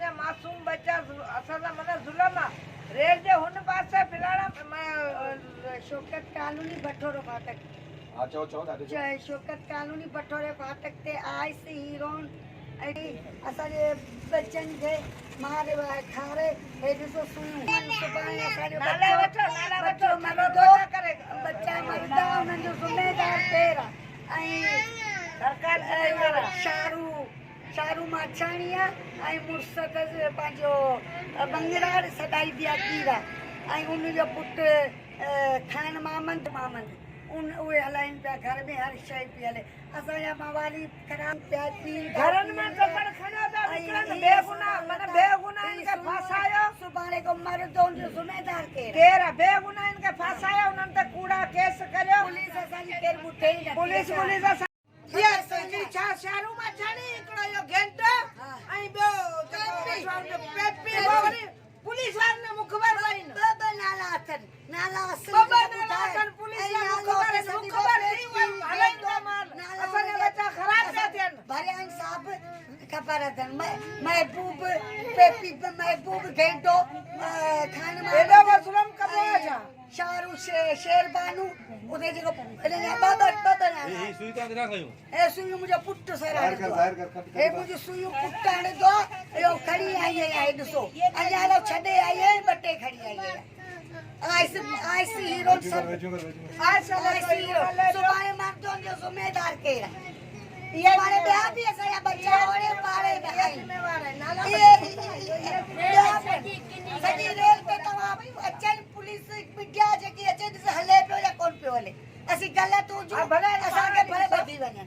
असांजा मासूम बच्चा असांजा माना ज़ुल्म आहे रेल जे हुन पासे फिलाणा शौकत कॉलोनी भठोरो फाटक शौकत कॉलोनी भठोरे फाटक ते आइस हीरोन असांजे बच्चनि खे मारे खारे हे ॾिसो सुयूं सुभाणे असांजो बच्चा मरदा उन्हनि जो ज़िम्मेदार केरु आहे ऐं सरकार शारू माछाणी आहे ऐं मुड़ुस पंहिंजो बंगराड़ सदाई दिया कीरा ऐं उनजो पुटु खान मामंद उहे हलाइनि पिया घर में हर शइ पई हले असांजा मवाली ख़राब पिया थी घरनि में कपड़ खणियो था निकिरनि बेगुनाह माना बेगुनाहनि खे फासायो सुभाणे को मर्द उनजो ज़िम्मेदार केरु आहे बेगुनाहनि खे फासायो उन्हनि ते कूड़ा केस करियो पुलिस असांजी केरु ॿुधे ई न पुलिस असांजी छा शारू माछाणी हिकिड़ो इहो घंटो ऐं ॿियो पेपी पुलिस वारनि ने मुखबर कई ॿ नाला अथनि नाला पुलिस मुखबर थी हलाईंदो माल असांजा बच्चा ख़राब पिया थियनि भरियान साहब ख़बर अथनि महबूब पेपी महबूब घंटो खान एॾो ज़ुल्म कबो आहे छा शारू शेरबानू उते जेको सुयूं मुंहिंजो पुटु सर हे मुंहिंजी सुयूं पुटु आणंदो इहो खणी आई आहे ॾिसो अञा छॾे आई आहे ॿ टे खणी आई आहे आइस हीरो सुभाणे मर्दनि जो ज़िम्मेदार केरु आहे ये हमारे ॿिया बि असांजा बच्चा ओड़े पाड़े में सॼी रेल ते तव्हां अचनि पुलिस मीडिया जेकी अचे ॾिस हले पियो या कोन पियो हले असीं ग़लति हुजूं असांखे भले ॿधी वञनि